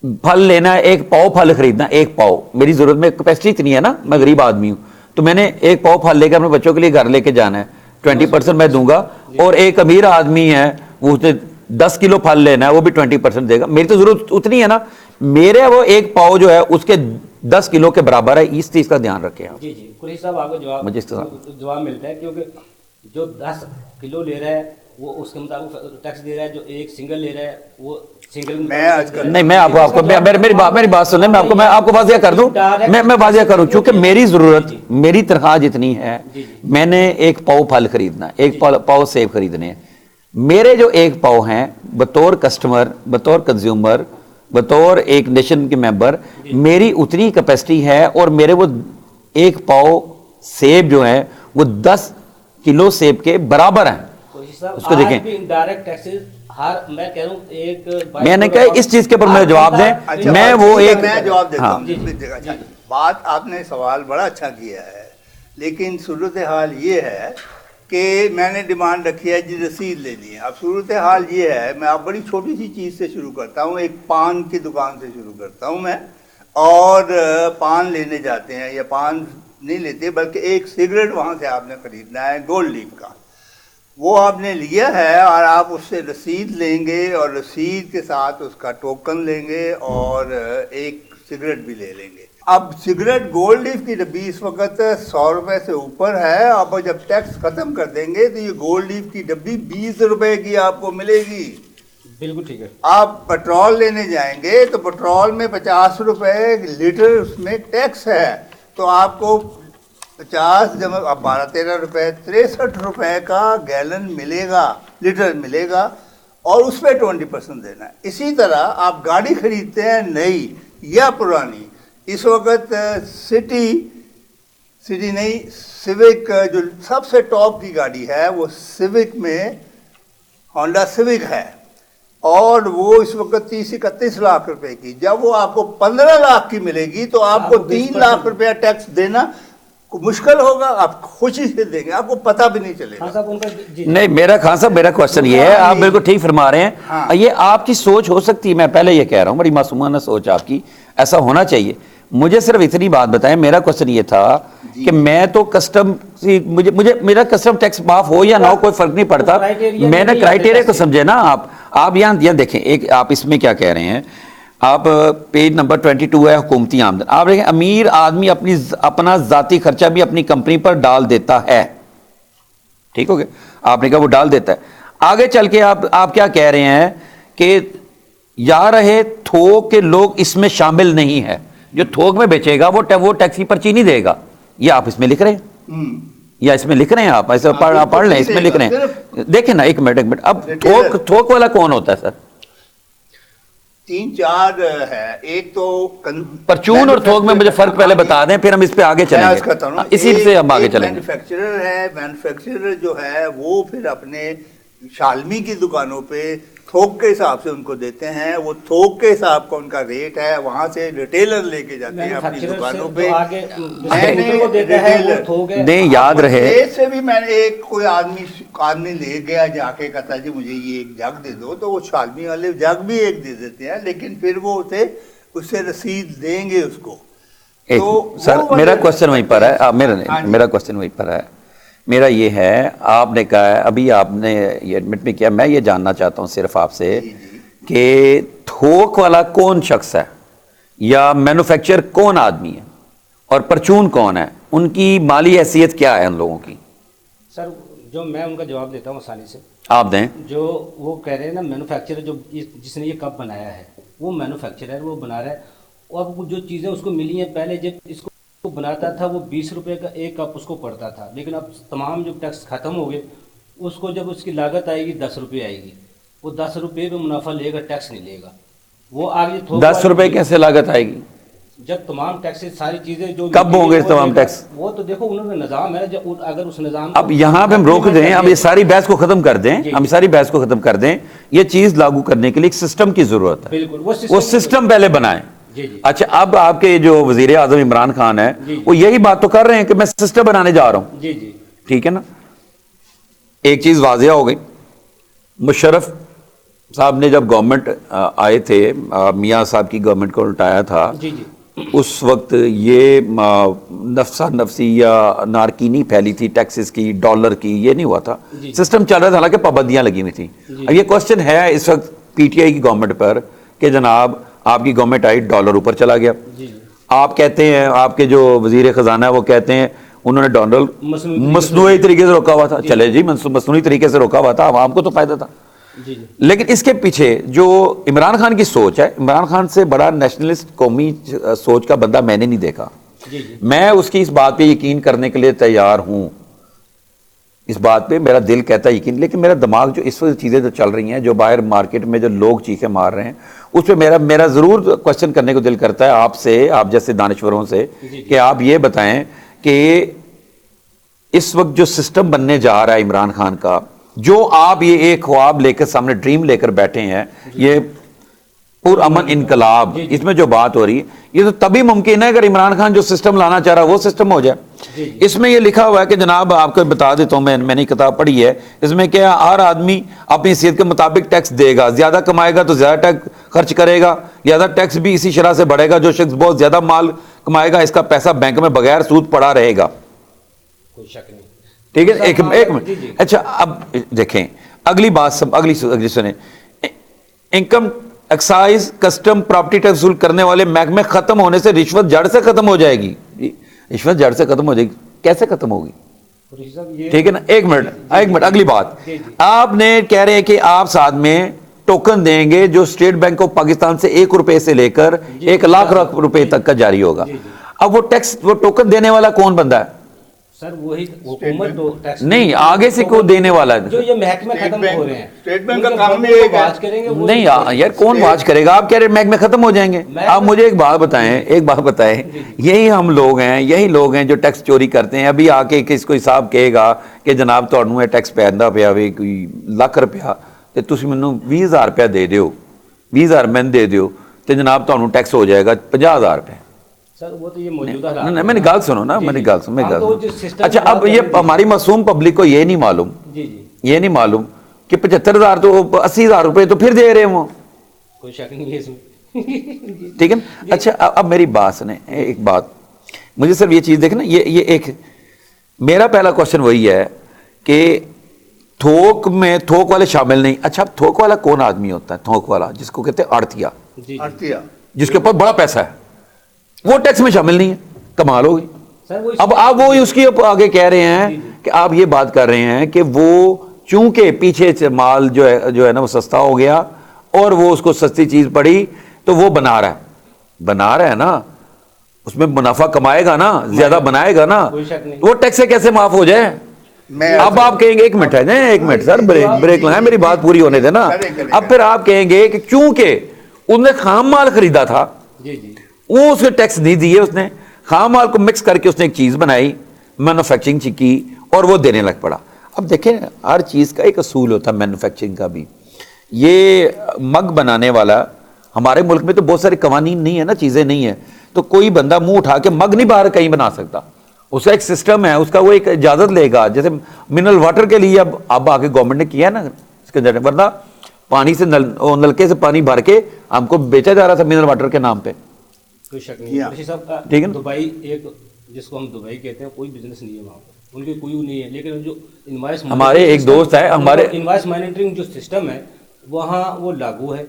پھل لینا ہے, ایک پاؤ پھل خریدنا, ایک پاؤ, میری ضرورت میں کیپیسٹی اتنی ہے نا, میں غریب آدمی ہوں, تو میں نے ایک پاؤ پھل لے کے اپنے بچوں کے لیے گھر لے کے جانا ہے, 20% میں دوں گا. اور ایک امیر آدمی ہے وہ 10 کلو پھل لینا ہے, وہ بھی 20% دے گا. میری تو ضرورت اتنی ہے نا, میرے وہ ایک پاؤ جو ہے اس کے 10 کلو کے برابر ہے. اس چیز کا دھیان رکھیں آپ. جی جی قریشی صاحب, آپ کو مجھے اس جواب ملتا ہے کیونکہ جو 10 کلو لے رہا ہے وہ اس کے مطابق ٹیکس دے رہا ہے, جو ایک سنگل لے رہا ہے وہ سنگل. نہیں, میں آپ کو میری بات سنیں, میں آپ کو واضح کر دوں, میں واضح کروں, چونکہ میری ضرورت, میری تنخواہ جتنی ہے, میں نے ایک پاؤ پھل خریدنا, ایک پاؤ سیب خریدنے ہیں. میرے جو ایک پاؤ ہیں بطور کسٹمر, بطور کنزیومر, بطور ایک نیشن کے ممبر, میری اتنی کیپیسٹی ہے, اور میرے وہ ایک پاؤ سیب جو ہیں وہ 10 کلو سیب کے برابر ہیں. اس کو دیکھیں, میں نے کہا اس چیز کے اوپر مجھے جواب دیں. میں وہ ایک میں جواب دیتا ہوں. بات آپ نے سوال بڑا اچھا کیا ہے, لیکن صورتحال یہ ہے کہ میں نے ڈیمانڈ رکھی ہے جی رسید لینی ہے. اب صورتحال یہ ہے, میں اب بڑی چھوٹی سی چیز سے شروع کرتا ہوں, ایک پان کی دکان سے شروع کرتا ہوں میں, اور پان لینے جاتے ہیں, یا پان نہیں لیتے بلکہ ایک سگریٹ وہاں سے آپ نے خریدنا ہے گولڈ لیف کا. وہ آپ نے لیا ہے اور آپ اس سے رسید لیں گے, اور رسید کے ساتھ اس کا ٹوکن لیں گے, اور ایک سگریٹ بھی لے لیں گے. اب سگریٹ گولڈ لیف کی ڈبی اس وقت 100 روپے سے اوپر ہے. اب جب ٹیکس ختم کر دیں گے تو یہ گولڈ لیف کی ڈبی 20 روپے کی آپ کو ملے گی. بالکل ٹھیک ہے. آپ پیٹرول لینے جائیں گے تو پیٹرول میں 50 روپے لیٹر اس میں ٹیکس ہے, تو آپ کو 50 جمع 12-13 روپے 63 روپے کا گیلن ملے گا, لیٹر ملے گا, اور اس پہ 20% دینا ہے. اسی طرح آپ گاڑی خریدتے ہیں نئی یا پرانی, اس وقت سٹی نہیں, سیوک جو سب سے ٹاپ کی گاڑی ہے وہ سیوک میں ہونڈا سیوک ہے, اور وہ اس وقت 30-31 لاکھ روپے کی. جب وہ آپ کو 15 لاکھ کی ملے گی تو آپ کو 3 لاکھ روپیہ ٹیکس دینا مشکل ہوگا, آپ خوشی سے دیں گے, آپ کو پتہ بھی نہیں چلے گا. نہیں, میرا خان صاحب میرا کوشچن یہ ہے, آپ بالکل ٹھیک فرما رہے ہیں, یہ آپ کی سوچ ہو سکتی ہے, میں پہلے یہ کہہ رہا ہوں, بڑی معصومانہ سوچ آپ کی, ایسا ہونا چاہیے. مجھے صرف اتنی بات بتائیں, میرا کوشچن یہ تھا کہ میں تو کسٹم, مجھے میرا کسٹم ٹیکس معاف ہو یا نہ ہو کوئی فرق نہیں پڑتا, میں نے کرائیٹیریا کو سمجھے نا. آپ یہاں دیکھیں, ایک آپ اس میں کیا کہہ رہے ہیں, آپ پیج نمبر 22 ہے حکومتی آمدن, آپ دیکھیں امیر آدمی اپنا ذاتی خرچہ بھی اپنی کمپنی پر ڈال دیتا ہے, ٹھیک ہو گیا, آپ نے کہا وہ ڈال دیتا ہے. آگے چل کے آپ کیا کہہ رہے ہیں کہ یا رہے تھوک کے لوگ اس میں شامل نہیں ہے, جو تھوک میں بیچے گا وہ ٹیکسی پرچی نہیں دے گا. یہ آپ اس میں لکھ رہے ہیں, یا اس میں لکھ رہے ہیں, آپ ایسے پڑھ لیں, اس میں لکھ رہے ہیں. دیکھیں نا, ایک منٹ, اب تھوک والا کون ہوتا ہے سر؟ 3-4 ہے. ایک تو پرچون اور تھوک میں مجھے فرق پہلے بتا دیں, پھر ہم اس پہ آگے چلیں گے, اسی سے ہم آگے چلیں گے. مینوفیکچرر ہے, مینوفیکچرر جو ہے وہ پھر اپنے شالمی کی دکانوں پہ تھوک کے حساب سے ان کو دیتے ہیں, وہ تھوک کے حساب کا ان کا ریٹ ہے, وہاں سے ریٹیلر لے کے جاتے ہیں اپنی دکانوں پہ. نہیں, یاد رہے سے بھی میں نے ایک کوئی آدمی لے گیا جا کے, کہتا جی مجھے یہ ایک جگ دے دو, تو وہ شالمی والے جگ بھی ایک دے دیتے ہیں, لیکن پھر وہ اس سے رسید دیں گے اس کو. سر میرا کوشچن وہیں پر ہے, میرا کوشچن وہیں پر ہے. میرا یہ ہے, آپ نے کہا ہے, ابھی آپ نے یہ ایڈمٹ میں کیا, میں یہ جاننا چاہتا ہوں صرف آپ سے کہ تھوک والا کون شخص ہے, یا مینوفیکچر کون آدمی ہے, اور پرچون کون ہے, ان کی مالی حیثیت کیا ہے ان لوگوں کی؟ سر جو میں ان کا جواب دیتا ہوں آسانی سے, آپ دیں. جو وہ کہہ رہے ہیں نا مینوفیکچرر, جو جس نے یہ کپ بنایا ہے وہ مینوفیکچرر ہے, وہ بنا رہا ہے, اور جو چیزیں اس کو ملی ہیں, پہلے جب اس کو بناتا تھا وہ 20 روپے کا ایک کپ اس کو پڑتا تھا, لیکن اب تمام جو ٹیکس ختم ہو گئے, اس کو جب اس کی لاگت آئے گی 10 روپے آئے گی. वो 10 रुपये पे मुनाफा लेगा, टैक्स नहीं लेगा। वो आगे 10 रुपए कैसे लागत आएगी? जब तमाम टैक्सेस सारी चीजें जो कब होंगे तमाम टैक्स? वो तो देखो उन्होंने निजाम है, जब अगर उस निजाम अब यहाँ पे हम रोक दें, अब ये सारी बहस को खत्म कर दें, हम सारी बहस को खत्म कर दें। ये चीज लागू करने के लिए एक सिस्टम की जरूरत है, बिल्कुल वो सिस्टम पहले बनाएं। अच्छा, अब आपके जो वजीर आजम इमरान खान है वो यही बात तो कर रहे हैं कि मैं सिस्टम बनाने जा रहा हूं। जी जी, ठीक है ना। एक चीज वाजिया हो गई, मुशर्रफ साहब ने जब गवर्नमेंट आए थे, मियां साहब की गवर्नमेंट को उल्टाया था, जी जी, उस वक्त ये नफसा नफसी या नारकीनी फैली थी, टैक्सेस की, डॉलर की, ये नहीं हुआ था। सिस्टम चल रहा था, हालांकि पाबंदियां लगी हुई थी। अब ये क्वेश्चन है इस वक्त पीटीआई की गवर्नमेंट पर कि जनाब आपकी गवर्नमेंट आई, डॉलर ऊपर चला गया। आप कहते हैं, आपके जो वजीर खजाना है वो कहते हैं उन्होंने डॉलर मसनूई तरीके से रोका हुआ था। चले जी, मसनूई तरीके से रोका हुआ था, आवाम को तो फायदा था। लेकिन इसके पीछे जो इमरान खान की सोच है, इमरान खान से बड़ा नेशनलिस्ट कौमी सोच का बंदा मैंने नहीं देखा। मैं उसकी इस बात पे यकीन करने के लिए तैयार हूं, इस बात पे मेरा दिल कहता है यकीन, लेकिन मेरा दिमाग जो इस वक्त चीजें जो चल रही हैं, जो बाहर मार्केट में जो लोग चीखें मार रहे हैं, उस पर मेरा जरूर क्वेश्चन करने को दिल करता है आपसे, आप जैसे दानिश्वरों से, कि आप ये बताएं कि इस वक्त जो सिस्टम बनने जा रहा है इमरान खान का, जो आप ये एक ख्वाब लेकर सामने, ड्रीम लेकर बैठे हैं, ये पुरअमन इनकलाब, इसमें जो बात हो रही है, ये तो तभी मुमकिन है अगर इमरान खान जो सिस्टम लाना चाह रहा है वो सिस्टम हो जाए। इसमें ये लिखा हुआ है कि जनाब, आपको बता देता हूं, मैंने किताब पढ़ी है, इसमें क्या हर आदमी अपनी हैसियत के मुताबिक टैक्स देगा, ज्यादा कमाएगा तो ज्यादा टैक्स खर्च करेगा, ज्यादा टैक्स भी इसी शरह से बढ़ेगा। जो शख्स बहुत ज्यादा माल कमाएगा, इसका पैसा बैंक में बगैर सूद पड़ा रहेगा। कोई शक नहीं। ठीक है, एक मिनट। अच्छा, अब देखें अगली बात, अगली सुने। Income excise, custom, property tax वसूल करने वाले महकमे खत्म होने से रिश्वत जड़ से खत्म हो जाएगी। रिश्वत जड़ से खत्म हो जाएगी, कैसे खत्म होगी? ठीक है ना। एक मिनट, अगली बात, आपने कह रहे हैं कि आप साथ में टोकन देंगे जो स्टेट बैंक ऑफ पाकिस्तान से 1 रुपए से लेकर 1 लाख रुपए तक का जारी होगा। अब वो टोकन देने वाला कौन बंदा है? सर वही हुकूमत तो टैक्स नहीं, आगे से को देने वाला है? जो ये महकमे खत्म हो रहे हैं, स्टेट बैंक का काम भी एक करेंगे। नहीं यार, कौन वाच करेगा? आप कह रहे महकमे खत्म हो जाएंगे। आप मुझे एक बात बताएं, यही हम लोग हैं, यही लोग हैं जो टैक्स चोरी करते हैं। अभी आके किसको हिसाब कहेगा कि जनाब तुहानू टैक्स पैंदा पिया वे कोई लाख रुपया, ते तुसीं मैनू 20,000 रुपया दे दिओ, 20,000 मैनू दे दिओ, ते जनाब तुहानू टैक्स हो जाएगा 50,000 रुपये। सर वो तो ये मौजूदा मैंने गाल सुनो ना, मेरी गाल सुनो। अच्छा, अब ये हमारी मासूम पब्लिक को ये नहीं मालूम, ये नहीं मालूम कि 75,000 तो 80,000 रुपए तो फिर दे रहे हैं वो। कोई शक नहीं है इसमें। ठीक है। अच्छा, अब मेरी बात सुने, एक बात मुझे सिर्फ ये चीज देखना, ये एक मेरा पहला क्वेश्चन वही है कि थोक में थोक वाले शामिल नहीं। अच्छा, अब थोक वाला कौन आदमी होता है? थोक वाला जिसको कहते हैं आड़तिया, जिसके ऊपर बड़ा पैसा है, वो टैक्स में शामिल नहीं है। कमाल हो गई। अब आप वो उसकी आगे कह रहे हैं कि आप ये बात कर रहे हैं कि वो चूंकि पीछे से माल जो है ना वो सस्ता हो गया और वो उसको सस्ती चीज पड़ी तो वो बना रहा है ना, उसमें मुनाफा कमाएगा ना, ज्यादा बनाएगा ना, वो टैक्स से कैसे माफ हो जाए? अब आप कहेंगे, एक मिनट सर, ब्रेक लगाए, मेरी बात पूरी होने देना। अब फिर आप कहेंगे कि चूंकि उसने खाम माल खरीदा था, वो उसके टैक्स नहीं दिए, उसने खाम माल को मिक्स करके उसने एक चीज बनाई, मैन्युफैक्चरिंग की, और वो देने लग पड़ा। अब देखें, हर चीज का एक असूल होता है, मैन्युफैक्चरिंग का भी। ये मग बनाने वाला, हमारे मुल्क में तो बहुत सारे कवानीन नहीं है ना, चीजें नहीं है, तो कोई बंदा मुंह उठा के मग नहीं बाहर कहीं बना सकता। उसका एक सिस्टम है, उसका वो एक इजाजत लेगा। जैसे मिनरल वाटर के लिए अब आके गवर्नमेंट ने किया ना इसके अंदर, वरना पानी से नलके से पानी भर के हमको बेचा जा रहा था मिनरल वाटर के नाम पे। कोई शक नहीं साहब। ठीक है, दुबई एक जिसको हम दुबई कहते हैं, कोई बिजनेस नहीं है वहाँ पर, उनकी कोई नहीं है। लेकिन जो इनवॉइस, हमारे एक दोस्त है, हमारे इनवॉइस मॉनिटरिंग जो सिस्टम है वहाँ वो लागू है,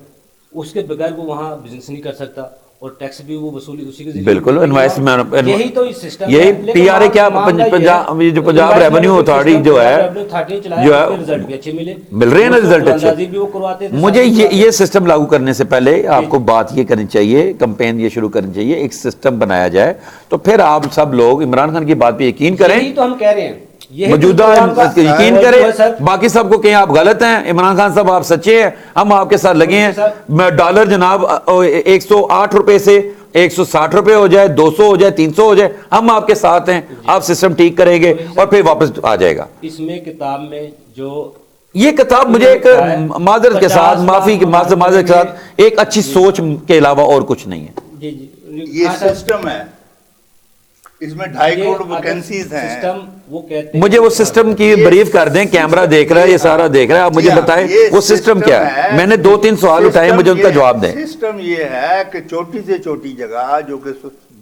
उसके बगैर वो वहाँ बिजनेस नहीं कर सकता, और टैक्स भी वो वसूली उसी के जरिए। बिल्कुल, यही तो इस सिस्टम, यही पीआरए क्या पंजाब रेवेन्यू अथॉरिटी जो है रिजल्ट भी अच्छे मिल रहे हैं ना, रिजल्ट अच्छे। मुझे ये सिस्टम लागू करने से पहले आपको बात ये करनी चाहिए, कैंपेन ये शुरू करनी चाहिए, एक सिस्टम बनाया जाए, तो फिर आप सब लोग इमरान खान की बात पे यकीन करें। तो हम कह रहे हैं موجودہ یقین موضوع کریں ہے سر۔ باقی سب کو کہیں آپ غلط ہیں، عمران خان صاحب آپ سچے ہیں، ہم آپ کے ساتھ لگے ہیں۔ ڈالر جناب 108 روپے سے 160 روپے ہو جائے، 200 ہو جائے، 300 ہو جائے، ہم آپ کے ساتھ ہیں، آپ سسٹم ٹھیک کریں گے اور پھر واپس آ جائے گا۔ اس میں کتاب میں جو یہ کتاب مجھے ایک معذرت کے ساتھ، معافی کے معذرت کے ساتھ، ایک اچھی سوچ کے علاوہ اور کچھ نہیں ہے۔ جی جی یہ سسٹم ہے، اس میں 2.5 کروڑ ویکنسیز ہیں۔ سسٹم وہ کہتے ہیں، مجھے وہ سسٹم کی بریف کر دیں، کیمرہ دیکھ رہا ہے، یہ سارا دیکھ رہا ہے، آپ مجھے بتائیں وہ سسٹم کیا ہے۔ میں نے 2-3 سوال اٹھائے، مجھے ان کا جواب دیں۔ سسٹم یہ ہے کہ چھوٹی سے چھوٹی جگہ جو کہ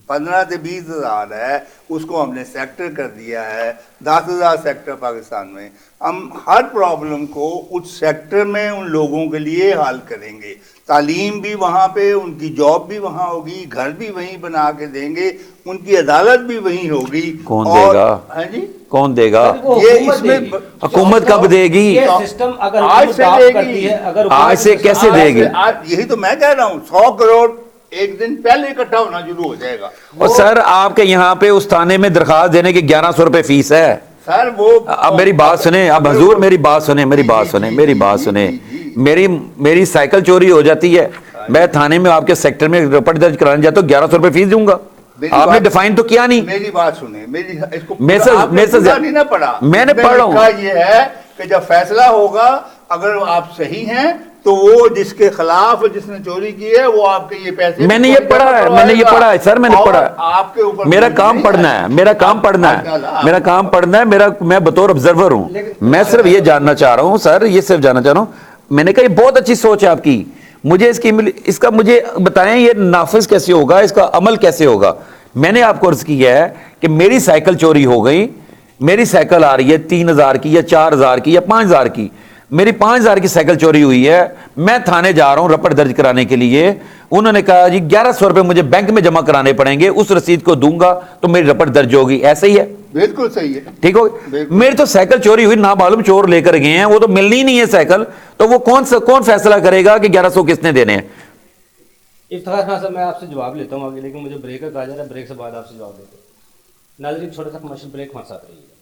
15 سے 20 ہزار ہے، اس کو ہم نے سیکٹر کر دیا ہے، 10,000 سیکٹر پاکستان میں۔ ہم ہر پرابلم کو اس سیکٹر میں ان لوگوں کے لیے حل کریں گے، تعلیم بھی وہاں پہ، ان کی جاب بھی وہاں ہوگی، گھر بھی وہیں بنا کے دیں گے، ان کی عدالت بھی وہیں ہوگی۔ کون دے گا؟ ہاں جی، کون دے گا؟ یہ اس میں حکومت کب دے گی؟ یہ سسٹم اگر آج سے حکومت دے کرتی گی، ہے، اگر آج سے کیسے دے گی؟ یہی تو میں کہہ رہا ہوں، 100 کروڑ ایک دن پہلے اکٹھا ہونا شروع ہو جائے گا۔ اور سر آپ کے یہاں پہ اس تھانے میں درخواست دینے کی 1100 روپے فیس ہے۔ سر وہ اب میری بات سنیں، اب حضور میری بات سنیں، میری بات سنیں، میری بات سنیں۔ میری سائیکل چوری ہو جاتی ہے، میں تھانے میں آپ کے سیکٹر میں رپورٹ درج کرانے جاتا ہوں، 1100 روپے فیس دوں گا۔ آپ نے ڈیفائن تو کیا نہیں۔ میری بات سنیں، میری اس کو میں سے نہیں نہ پڑھا، میں نے پڑھا ہوں۔ یہ ہے کہ جب فیصلہ ہوگا، اگر آپ صحیح ہیں تو وہ جس کے خلاف جس نے چوری کی ہے وہ آپ کے یہ پیسے، میں نے یہ پڑھا ہے، میں نے یہ پڑھا ہے سر، میں نے پڑھا ہے۔ آپ کے اوپر میرا کام پڑھنا ہے، میرا کام پڑھنا ہے، میرا کام پڑھنا ہے، میں بطور آبزرور ہوں۔ میں صرف یہ جاننا چاہ رہا ہوں سر، یہ صرف جاننا چاہ رہا ہوں، میں نے کہا یہ بہت اچھی سوچ ہے آپ کی، مجھے اس کا مجھے بتائیں یہ نافذ کیسے ہوگا، اس کا عمل کیسے ہوگا۔ میں نے آپ کو عرض کیا ہے کہ میری سائیکل چوری ہو گئی، میری سائیکل آ رہی ہے 3,000 کی یا 4,000 کی یا 5,000 کی، میری 5,000 کی سائیکل چوری ہوئی ہے، میں تھانے جا رہا ہوں رپورٹ درج کرانے کے لیے، انہوں نے کہا جی 1100 روپے مجھے بینک میں جمع کرانے پڑیں گے، اس رسید کو دوں گا تو میری رپورٹ درج ہوگی، ایسے ہی ہے؟ بالکل صحیح ہے، ٹھیک ہو۔ میری تو سائیکل چوری ہوئی، نامعلوم چور لے کر گئے ہیں، وہ تو ملنی نہیں ہے سائیکل، تو وہ کون فیصلہ کرے گا کہ 1100 کس نے دینے ہیں؟ افتخار خان صاحب میں آپ سے جواب لیتا ہوں آگے، لیکن مجھے بریک کا کہا جا رہا ہے، بریک سے بعد آپ سے جواب دیتے ہیں۔ ناظرین چھوٹا سا کمرشل بریک ہمارے ساتھ رہیے۔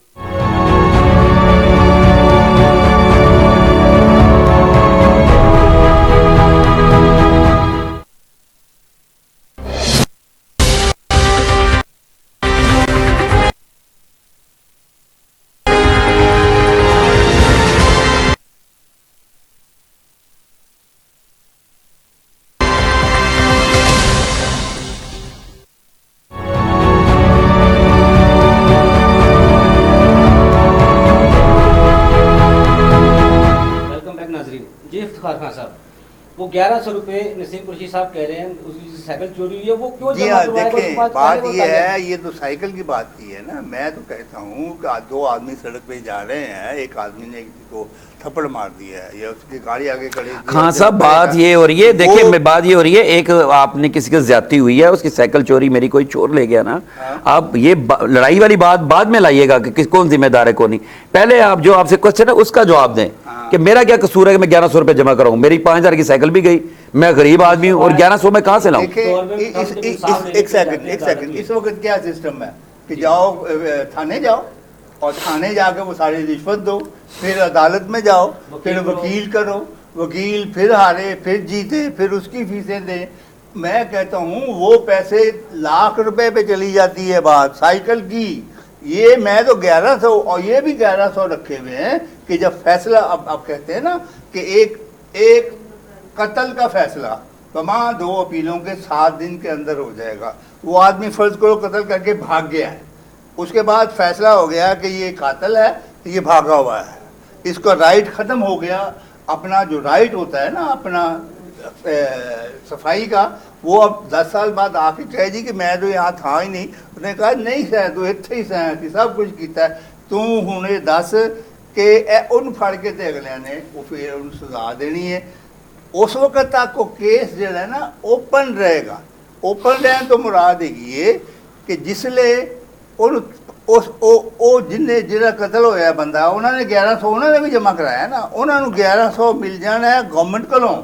جی افتخار خان صاحب، وہ 1100 روپے نسیم قریشی صاحب کہہ رہے ہیں اس کی سائیکل چوری ہوئی ہے، وہ کیوں جی جمع ہاں کروائے گا؟ اس کے دیکھیں پاس بات پہلے یہ وہ ہے، یہ تو سائیکل کی بات کی ہے نا، میں تو کہتا ہوں کہ 2 آدمی سڑک پہ جا رہے ہیں، ایک آدمی نے کسی کو تھپڑ مار دیا ہے یا اس کی گاڑی آگے کھڑی ہے۔ خان صاحب بات یہ ہو رہی ہے، دیکھیں میں بات یہ ہو رہی ہے، ایک آپ نے کسی کے زیادتی ہوئی ہے، اس کی سائیکل چوری میری کوئی چور لے گیا نا، آپ یہ لڑائی والی بات بعد میں لائیے گا کہ کون ذمہ دار ہے کون نہیں، پہلے آپ جو آپ سے کوسچن ہے اس کا جواب دیں کہ میرا کیا قصور ہے کہ میں 1100 روپے جمع کراؤں، میری 5,000 کی سائیکل بھی گئی، میں غریب آدمی ہوں اور 1100 میں کہاں سے لاؤں؟ ایک سیکنڈ، اس وقت کیا سسٹم ہے کہ جاؤ تھانے جاؤ اور تھانے جا کے وہ ساری رشوت دو، پھر عدالت میں جاؤ، پھر وکیل کرو، وکیل پھر ہارے، پھر جیتے، پھر اس کی فیسیں دیں۔ میں کہتا ہوں وہ پیسے لاکھ روپے پہ چلی جاتی ہے بات سائیکل کی، یہ میں تو 1100 اور یہ بھی 1100 رکھے ہوئے ہیں کہ جب فیصلہ اب کہتے ہیں نا کہ ایک قتل کا فیصلہ تمام 2 اپیلوں کے 7 دن کے اندر ہو جائے گا، وہ آدمی فرض کرو قتل کر کے بھاگ گیا ہے، اس کے بعد فیصلہ ہو گیا کہ یہ قاتل ہے، یہ بھاگا ہوا ہے، اس کا رائٹ ختم ہو گیا، اپنا جو رائٹ ہوتا ہے نا اپنا صفائی کا، وہ اب 10 سال بعد آ کے کہے جی کہ میں تو یہاں تھا ہی نہیں، اس نے کہا نہیں سہ تو اتنے ہی سہ سب کچھ کیتا ہے، تو ہنے دس کہ ان پھڑ کے تے اگلے نے وہ پھر ان سزا دینی ہے۔ اس وقت تک وہ کیس جو ہے نا اوپن رہے گا، اوپن رہن تو مراد یہ کہ جس لے جنہیں قتل ہویا بندہ انہوں نے 1100 انہوں نے بھی جمع کرایا نا، انہوں نے 1100 مل جانا ہے گورنمنٹ کولوں،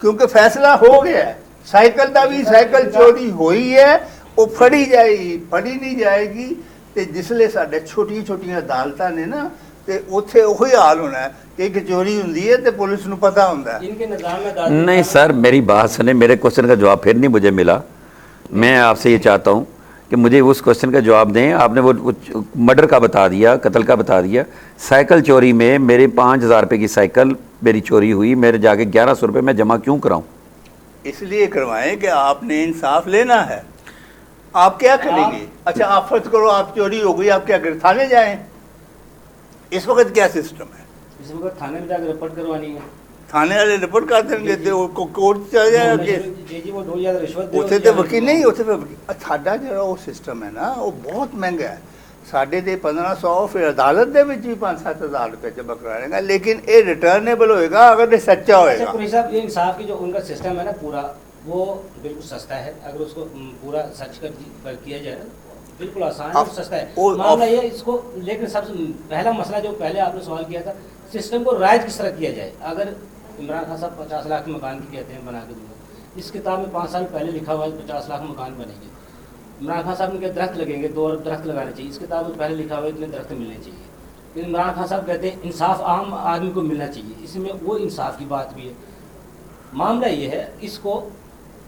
کیونکہ فیصلہ ہو گیا ہے۔ سائیکل کا بھی سائیکل چوری ہوئی ہے، وہ پھڑی جائے گی، پھڑی نہیں جائے گی ਤੇ ਜਿਸਲੇ ਸਾਡੇ ਛੋਟੀਆਂ ਛੋਟੀਆਂ ਅਦਾਲਤਾਂ ਨੇ ਨਾ ਤੇ ਉੱਥੇ ਉਹੀ ਹਾਲ ਹੋਣਾ ਹੈ ਕਿ ਇੱਕ ਚੋਰੀ ਹੁੰਦੀ ਹੈ ਤੇ ਪੁਲਿਸ ਨੂੰ ਪਤਾ ਹੁੰਦਾ ਹੈ। इनके निज़ाम में अदालतें नहीं सर, मेरी बात सुने, मेरे क्वेश्चन का जवाब फिर नहीं मुझे मिला। मैं आपसे ये चाहता हूँ कि मुझे उस क्वेश्चन का जवाब दें। आपने वो मर्डर का बता दिया, कत्ल का बता दिया। साइकिल चोरी में मेरे 5,000 रुपये की साइकिल मेरी चोरी हुई, मेरे जाके 1,100 रुपये मैं जमा क्यों कराऊँ? इसलिए करवाएं कि आपने इंसाफ लेना है। आप क्या करेंगे? अच्छा, आप फर्ज करो आप चोरी हो गई, आप क्या करें? थाने जाएं? इस वक्त क्या सिस्टम है? इस वक्त थाने में जाकर रिपोर्ट करवानी है। थाने वाले रिपोर्ट कर देंगे तो कोर्ट चल जाएगा केस। जी जी, वो 2,000 रिश्वत दे, ਉੱਥੇ उसके ਤੇ बाद ਵਕੀਲ ਨਹੀਂ, ਉੱਥੇ ਤੇ ਵਕੀਲ। ਸਾਡਾ ਜਿਹੜਾ ਉਹ ਸਿਸਟਮ ਹੈ ਨਾ ਉਹ ਬਹੁਤ ਮਹਿੰਗਾ ਹੈ। ਸਾਡੇ ਤੇ 1500 ਫਿਰ ਅਦਾਲਤ ਦੇ ਵਿੱਚ ਵੀ 5-7 ਹਜ਼ਾਰ ਰੁਪਏ ਜਮ੍ਹਾਂ ਕਰਾਏਗਾ, ਲੇਕਿਨ ਇਹ ਰਿਟਰਨੇਬਲ ਹੋਏਗਾ अगर ये सच्चा अच्छा होएगा। पुलिस साहब, ये इंसाफ की जो उनका सिस्टम है ना पूरा, वो बिल्कुल सस्ता है। अगर उसको पूरा सर्च कर किया जाए ना, बिल्कुल आसान है और सस्ता है मामला ये इसको। लेकिन सबसे पहला मसला जो पहले आपने सवाल किया था, सिस्टम को राइज किस तरह किया जाए। अगर इमरान खान साहब 50 लाख के मकान की कहते हैं बना के दूंगा, इस किताब में 5 साल पहले लिखा हुआ है 50 लाख मकान बनेंगे। इमरान खान साहब ने कहा दरख्त लगेंगे, 2 अरब दरख्त लगाने चाहिए, इस किताब में पहले लिखा हुआ है इतने दरख्त मिलने चाहिए। फिर इमरान खान साहब कहते हैं इंसाफ आम आदमी को मिलना चाहिए, इसमें वो इंसाफ की बात भी है। मामला ये है, इसको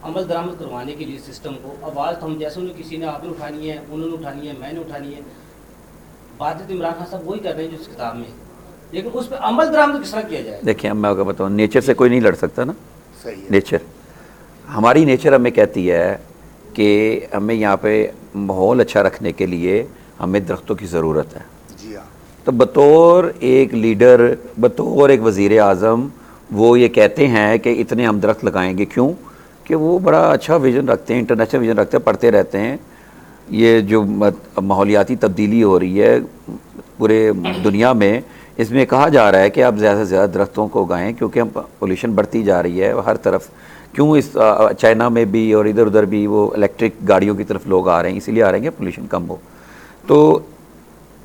अमल दरामद करवाने के लिए सिस्टम को आवाज़ तो हम जैसे उन्हें किसी ने आपने उठानी है, उन्होंने उठानी है, मैंने उठानी है, बातें तो इमरान खान साहब वही कर रहे हैं जो इस किताब में, लेकिन उस पर अमल दरामद किस तरह किया जाए। देखिए, मैं आपको बताऊँ, नेचर से कोई नहीं लड़ सकता ना। सही है। नेचर, हमारी नेचर हमें कहती है कि हमें यहाँ पे माहौल अच्छा रखने के लिए हमें दरख्तों की ज़रूरत है। जी हाँ। तो बतौर एक लीडर, बतौर एक वज़ीर आज़म, वो ये कहते हैं कि इतने हम दरख्त लगाएंगे। क्यों? कि वो बड़ा अच्छा विज़न रखते हैं, इंटरनेशनल विज़न रखते हैं, पढ़ते रहते हैं। ये जो माहौलियाती तब्दीली हो रही है पूरे दुनिया में, इसमें कहा जा रहा है कि आप ज़्यादा से ज़्यादा दरख्तों को उगाएं, क्योंकि हम पोल्यूशन बढ़ती जा रही है हर तरफ। क्यों इस चाइना में भी और इधर उधर भी वो इलेक्ट्रिक गाड़ियों की तरफ लोग आ रहे हैं, इसीलिए आ रहे हैं कि पोल्यूशन कम हो। तो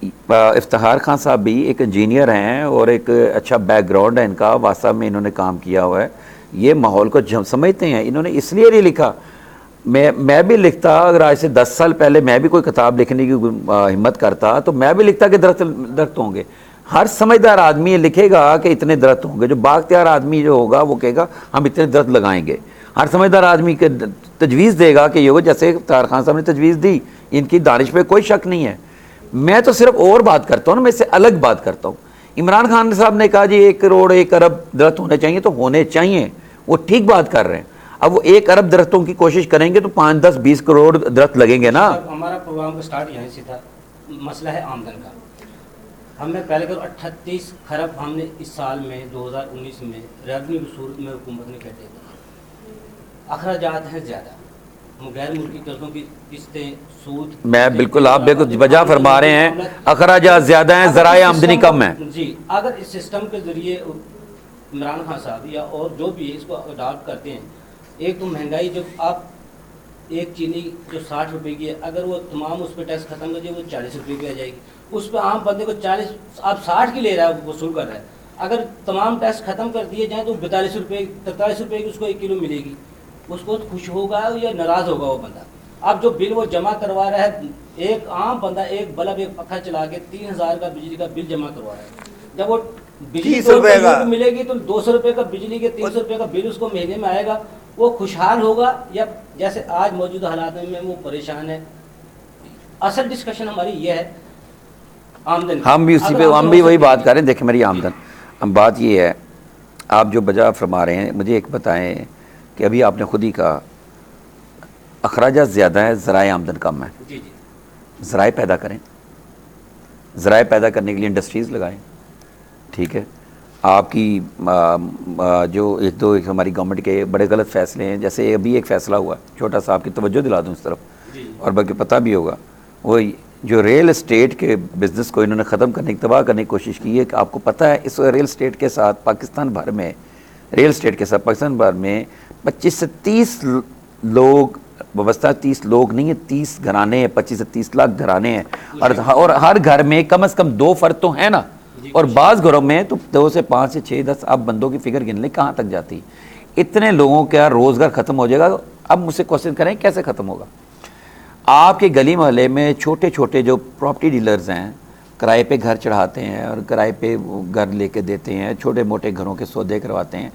इफ्तिखार खान साहब भी एक इंजीनियर हैं और एक अच्छा बैकग्राउंड है इनका, वास्तव में इन्होंने काम किया हुआ है, ये माहौल को समझते हैं। इन्होंने इसलिए नहीं लिखा, मैं भी लिखता, अगर आज से 10 साल पहले मैं भी कोई किताब लिखने की हिम्मत करता तो मैं भी लिखता कि दरख्त होंगे। हर समझदार आदमी ये लिखेगा कि इतने दरख्त होंगे। जो बाख्तियार आदमी जो होगा वो कहेगा हम इतने दरख्त लगाएंगे। हर समझदार आदमी के तजवीज़ देगा कि ये जैसे इफ्तिखार खान साहब ने तजवीज़ दी, इनकी दानिश पे कोई शक नहीं है। मैं तो सिर्फ और बात करता हूँ ना, मैं इससे अलग बात करता हूँ। इमरान खान साहब ने कहा जी 1 करोड़ 1 अरब दरख्त होने चाहिए, तो होने चाहिए, वो ठीक बात कर रहे हैं। अब वो 1 अरब दरख्तों की कोशिश करेंगे तो 5, 10, 20 करोड़ दरख्त लगेंगे ना। हमारा प्रोग्राम का स्टार्ट यहीं से था। मसला है आमदन का। हमने पहले करो 38 खरब हमने इस साल में 2019 में रेवेन्यू की सूरत में हुकूमत ने कहते थे। अखराजात हैं ज़्यादा, गैर मुल्की कर्जों की किस्तें, सूद। मैं बिल्कुल, आप बिल्कुल वजह फरमा रहे हैं, अखराजात ज़्यादा हैं, ज़राए आमदनी कम है। जी, अगर इस सिस्टम के ज़रिए इमरान खान साहब या और जो भी इसको अडॉप्ट करते हैं, एक तो महंगाई, जब आप एक चीनी जो 60 रुपए की है, अगर वो तमाम उस पर टैक्स खत्म कर दिए वो 40 रुपये की आ जाएगी। उस पर आम बंदे को 40, आप 60 की ले रहा है, वसूल कर रहा है। अगर तमाम टैक्स खत्म कर दिए जाएँ तो 42 रुपये 43 रुपये की उसको 1 किलो मिलेगी। उसको तो खुश होगा या नाराज़ होगा वो बंदा। अब जो बिल वो जमा करवा रहा है, एक आम बंदा एक बल्ब एक पखा चला के 3000 का बिजली का बिल जमा करवा रहा है। जब वो बिजली 30 रुपये का मिलेगी तो 200 रुपये का बिजली के 300 रुपये का बिल उसको महीने में आएगा, वो खुशहाल होगा या जैसे आज मौजूदा हालात में वो परेशान है। असल डिस्कशन हमारी ये है आमदन। हम भी उसी पे, हम भी वही बात करें। देखिए मेरी आमदन, हम बात ये है, आप जो बजा फरमा रहे हैं, मुझे एक बताएं कि अभी आपने खुद ही कहा अखराजात ज़्यादा है, ज़राए आमदन कम है। जी जी, ज़राए पैदा करें, ज़राए पैदा करने के लिए इंडस्ट्रीज़ लगाएं, ठीक है। आपकी जो एक हमारी गवर्नमेंट के बड़े गलत फ़ैसले हैं, जैसे अभी एक फ़ैसला हुआ, छोटा सा आपकी तवज्जो दिला दूँ इस तरफ, और बल्कि पता भी होगा, वो जो रियल एस्टेट के बिज़नेस को इन्होंने ख़त्म करने की, तबाह करने की कोशिश की है। कि आपको पता है इस रियल एस्टेट के साथ पाकिस्तान भर में, रियल एस्टेट के साथ पाकिस्तान भर में 25 से 30 लोग व्यवस्था, 30 लोग नहीं है, 30 घराने हैं, 25 से 30 लाख घराने हैं, और हर घर में कम से कम 2 फर्द तो है ना, और बाज़ घरों में तो 2 से 5 से 6, 10 आप बंदों की फिगर गिन लें कहाँ तक जाती। इतने लोगों का रोज़गार ख़त्म हो जाएगा। अब मुझसे क्वेश्चन करें कैसे ख़त्म होगा। آپ کے گلی محلے میں چھوٹے چھوٹے جو پراپرٹی ڈیلرز ہیں کرائے پہ گھر چڑھاتے ہیں اور کرائے پہ گھر لے کے دیتے ہیں, چھوٹے موٹے گھروں کے سودے کرواتے ہیں,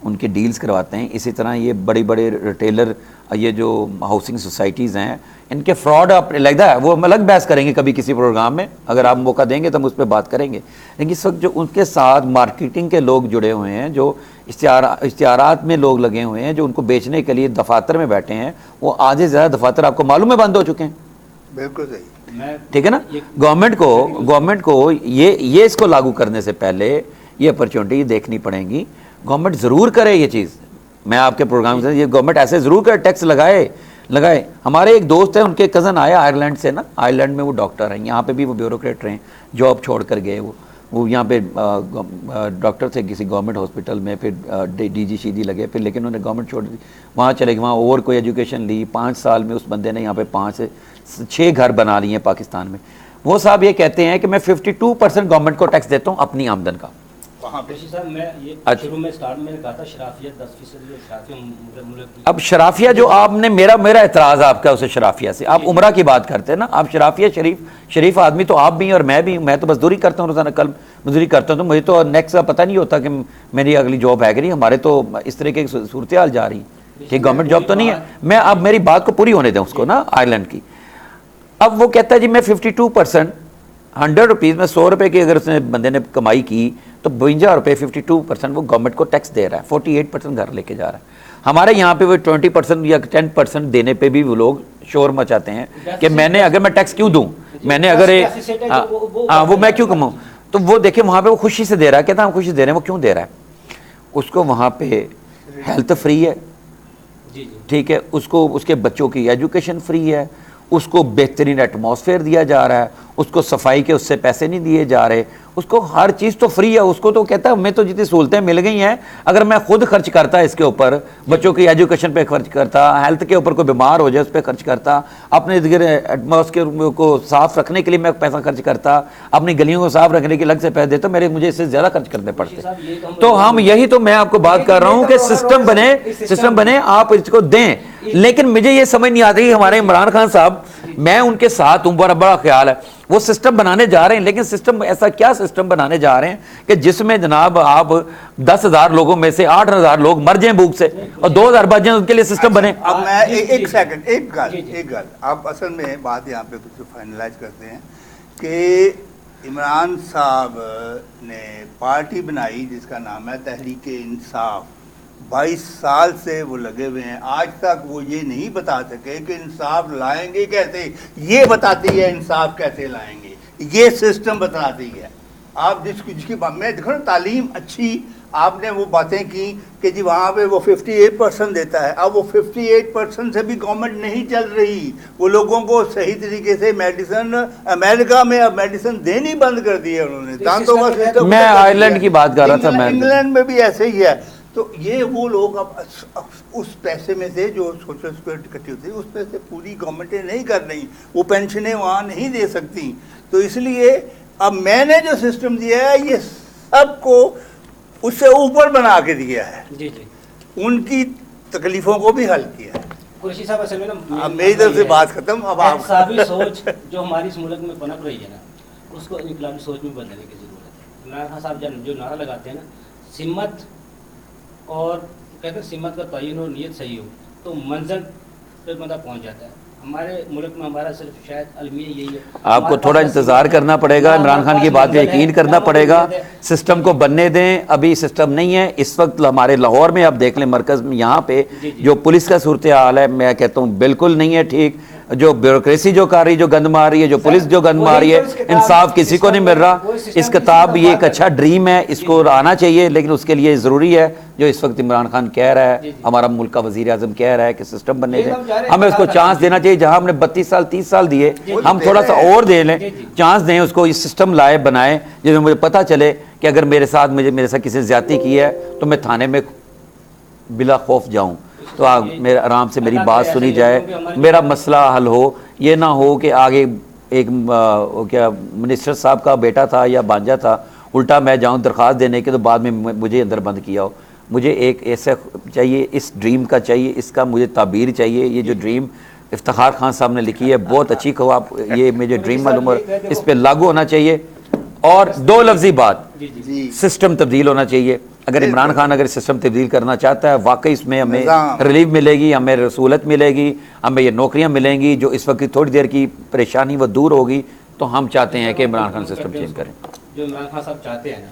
ان کے ڈیلز کرواتے ہیں. اسی طرح یہ بڑے بڑے ریٹیلر, یہ جو ہاؤسنگ سوسائٹیز ہیں, ان کے فراڈ آپ لگتا ہے, وہ ہم الگ بحث کریں گے کبھی کسی پروگرام میں, اگر آپ موقع دیں گے تو ہم اس پہ بات کریں گے. لیکن اس وقت جو ان کے ساتھ مارکیٹنگ کے لوگ جڑے ہوئے ہیں, جو اشتہارات میں لوگ لگے ہوئے ہیں, جو ان کو بیچنے کے لیے دفاتر میں بیٹھے ہیں, وہ آدھے سے زیادہ دفاتر آپ کو معلوم ہے بند ہو چکے ہیں. بالکل صحیح. ٹھیک ہے نا. گورنمنٹ کو یہ اس کو لاگو کرنے سے پہلے یہ اپرچونٹی دیکھنی پڑے گی. گورنمنٹ ضرور کرے یہ چیز, میں آپ کے پروگرام سے یہ گورنمنٹ ایسے ضرور کرے, ٹیکس لگائے. ہمارے ایک دوست ہیں, ان کے کزن آئے آئرلینڈ سے نا, آئرلینڈ میں وہ ڈاکٹر ہیں, یہاں پہ بھی وہ بیوروکریٹ رہے, جاب چھوڑ کر گئے. وہ یہاں پہ ڈاکٹر تھے کسی گورنمنٹ ہاسپٹل میں, پھر ڈی جی شیدی لگے, پھر لیکن انہوں نے گورنمنٹ چھوڑ دی, وہاں چلے گئے, وہاں اور کوئی ایجوکیشن لی. 5 سال میں اس بندے نے یہاں پہ 5 سے 6 گھر بنا لیے ہیں پاکستان میں. وہ صاحب یہ کہتے ہیں کہ میں 52% گورنمنٹ کو ٹیکس دیتا ہوں اپنی آمدن کا. اب شرافیہ جو آپ نے, میرا اعتراض آپ کا اسے شرافیہ سے, آپ عمرہ کی بات کرتے ہیں نا, آپ شرافیہ شریف آدمی تو آپ بھی ہیں اور میں بھی ہوں. میں تو مزدوری کرتا ہوں روزانہ, کل مزدوری کرتا ہوں, تو مجھے تو نیکسٹ کا پتہ نہیں ہوتا کہ میری اگلی جاب ہے کہ نہیں. ہمارے تو اس طرح کی صورتحال جا رہی ہے کہ گورنمنٹ جاب تو نہیں ہے. میں اب میری بات کو پوری ہونے دیں اس کو نا, آئرلینڈ کی. اب وہ کہتا ہے جی میں 52% 100 روپیز میں 100 روپے کی اگر اس نے بندے نے کمائی کی تو 52 روپے 52% وہ گورنمنٹ کو ٹیکس دے رہا ہے, 48% گھر لے کے جا رہا ہے. ہمارے یہاں پہ وہ 20% یا 10% دینے پہ بھی وہ لوگ شور مچاتے ہیں کہ میں نے اگر میں ٹیکس کیوں دوں, میں نے اگر وہ میں کیوں کماؤں. تو وہ دیکھیں وہاں پہ وہ خوشی سے دے رہا ہے, کہتا ہے ہم خوشی سے دے رہے ہیں. وہ کیوں دے رہا ہے؟ اس کو وہاں پہ ہیلتھ فری ہے, ٹھیک ہے, اس کو اس کے بچوں کی ایجوکیشن فری ہے, اس کو بہترین ایٹماسفیئر دیا جا رہا ہے, اس کو صفائی کے اس سے پیسے نہیں دیے جا رہے, اس کو ہر چیز تو فری ہے. اس کو تو کہتا ہے ہمیں تو جتنی سہولتیں مل گئی ہیں, اگر میں خود خرچ کرتا اس کے اوپر, بچوں کی ایجوکیشن پہ خرچ کرتا, ہیلتھ کے اوپر کوئی بیمار ہو جائے اس پہ خرچ کرتا, اپنے ایٹماسفیئر کو صاف رکھنے کے لیے میں پیسہ خرچ کرتا, اپنی گلیوں کو صاف رکھنے کے الگ سے پیسے دیتا, مجھے اس سے زیادہ خرچ کرنے پڑتے. تو ہم یہی تو میں آپ کو بات کر رہا ہوں کہ سسٹم بنے, آپ اس کو دیں. لیکن مجھے یہ سمجھ نہیں آتی کہ ہمارے عمران خان صاحب, میں ان کے ساتھ ہوں, بڑا خیال ہے, وہ سسٹم بنانے جا رہے ہیں. لیکن سسٹم ایسا کیا سسٹم بنانے جا رہے ہیں کہ جس میں جناب آپ 10,000 لوگوں میں سے 8,000 لوگ مر جائیں بھوک سے اور 2,000 بچ جائیں, ان کے لیے سسٹم بنے. اب میں ایک سیکنڈ, ایک گل آپ اصل میں بات یہاں پہ کچھ فائنلائز کرتے ہیں کہ عمران صاحب نے پارٹی بنائی جس کا نام ہے تحریک انصاف. 22 سال سے وہ لگے ہوئے ہیں, آج تک وہ یہ نہیں بتا سکے کہ انصاف لائیں گے کیسے. یہ بتاتی ہے انصاف کیسے لائیں گے, یہ سسٹم بتاتی ہے. آپ جس کی میں دیکھو نا, تعلیم اچھی, آپ نے وہ باتیں کی کہ جی وہاں پہ وہ 58% دیتا ہے. اب وہ 58% سے بھی گورنمنٹ نہیں چل رہی. وہ لوگوں کو صحیح طریقے سے میڈیسن, امریکہ میں اب میڈیسن دینی بند کر دی ہے انہوں نے. دانتوں کا سسٹم, میں آئرلینڈ کی بات کر رہا تھا, میں انگلینڈ میں بھی ایسے ہی ہے. تو یہ وہ لوگ اب اس پیسے میں سے جو سوشل سیکورٹی اکٹھی ہوتی ہے اس پہ سے پوری گورنمنٹیں نہیں کر رہی, وہ پینشنیں وہاں نہیں دے سکتی. تو اس لیے اب میں نے جو سسٹم دیا ہے یہ سب کو اس سے اوپر بنا کے دیا ہے, ان کی تکلیفوں کو بھی حل کیا ہے. قریشی صاحب اصل میں نا, اب میری طرف سے بات ختم. اب آپ اقتصادی سوچ جو ہماری اس ملک میں پنپ رہی ہے نا, اس کو انقلابی سوچ میں بدلنے کی ضرورت ہے. عمران خان صاحب جو نعرہ لگاتے ہیں نا, سمت اور کہتے ہیں سمت کا تعین اور نیت صحیح ہو تو منزل پہ بندہ پہنچ جاتا ہے. ہمارے ملک میں ہمارا صرف شاید المیہ یہی ہے, آپ کو تھوڑا انتظار کرنا پڑے گا, عمران خان کی بات پہ یقین کرنا پڑے گا. سسٹم کو بننے دیں, ابھی سسٹم نہیں ہے اس وقت. ہمارے لاہور میں آپ دیکھ لیں, مرکز میں یہاں پہ جو پولیس کا صورتحال ہے, میں کہتا ہوں بالکل نہیں ہے ٹھیک. جو بیوروکریسی جو کر رہی, جو گند مار رہی ہے, جو پولیس جو گند مار رہی ہے, انصاف کسی کو نہیں مل رہا. اس کتاب یہ ایک اچھا ڈریم ہے, اس کو آنا چاہیے, لیکن اس کے لیے ضروری ہے جو اس وقت عمران خان کہہ رہا ہے, ہمارا ملک کا وزیر اعظم کہہ رہا ہے کہ سسٹم بننے دیں. ہمیں اس کو چانس دینا چاہیے. جہاں ہم نے 32 سال 30 سال دیے, ہم تھوڑا سا اور دے لیں, چانس دیں اس کو, یہ سسٹم لائے بنائے جس میں مجھے پتہ چلے کہ اگر میرے ساتھ کسی نے زیادتی کی ہے تو میں تھانے میں بلا خوف جاؤں, تو میرے آرام سے میری بات سنی جائے, میرا مسئلہ حل ہو. یہ نہ ہو کہ آگے ایک کیا منسٹر صاحب کا بیٹا تھا یا بانجا تھا, الٹا میں جاؤں درخواست دینے کے تو بعد میں مجھے اندر بند کیا ہو. مجھے ایک ایسا چاہیے, اس ڈریم کا چاہیے, اس کا مجھے تعبیر چاہیے. یہ جو ڈریم افتخار خان صاحب نے لکھی ہے, بہت اچھی کہو آپ, یہ مجھے ڈریم معلوم اور اس پہ لاگو ہونا چاہیے. اور دو لفظی بات, جی سسٹم تبدیل ہونا چاہیے. اگر عمران خان اگر سسٹم تبدیل کرنا چاہتا ہے, واقعی اس میں ہمیں نظام. ریلیف ملے گی, ہمیں رسولت ملے گی, ہمیں یہ نوکریاں ملیں گی, جو اس وقت کی تھوڑی دیر کی پریشانی وہ دور ہوگی. تو ہم چاہتے ہیں کہ عمران خان سسٹم چینج کریں. جو عمران خان صاحب چاہتے ہیں نا,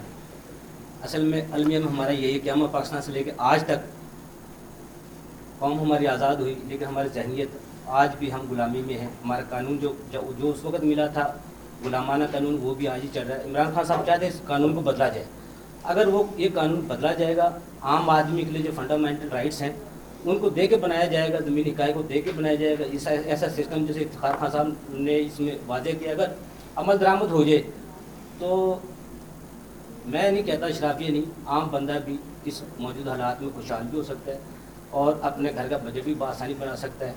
اصل میں المیہ میں ہمارا یہی ہے کہ ہم پاکستان سے لے کے آج تک قوم ہماری آزاد ہوئی, لیکن ہماری ذہنیت آج بھی ہم غلامی میں ہیں. ہمارا قانون جو اس وقت ملا تھا غلامانہ قانون, وہ بھی آج ہی چل رہا ہے. عمران خان صاحب چاہتے ہیں اس قانون کو بدلا جائے. اگر وہ یہ قانون بدلا جائے گا, عام آدمی کے لیے جو فنڈامنٹل رائٹس ہیں ان کو دے کے بنایا جائے گا, زمینی حقائق کو دے کے بنایا جائے گا. ایسا سسٹم جیسے افتخار خان صاحب نے اس میں واضح کیا, اگر عمل درآمد ہو جائے تو میں نہیں کہتا اشرافیہ نہیں, عام بندہ بھی اس موجودہ حالات میں خوشحال بھی ہو سکتا ہے اور اپنے گھر کا بجٹ بھی بآسانی بنا سکتا ہے.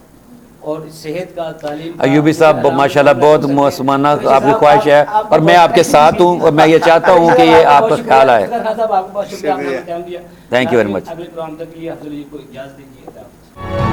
اور صحت کا, تعلیم کا, ایوبی صاحب ماشاءاللہ بہت معصومانہ آپ کی خواہش ہے, اور میں آپ کے ساتھ ہوں, اور میں یہ چاہتا ہوں کہ یہ آپ کا خیال آئے. آپ کو بہت شکریہ, آپ نے ٹائم دیا. Thank you very much. اگلے پروگرام تک کے لیے افضل کو اجازت دیجیے.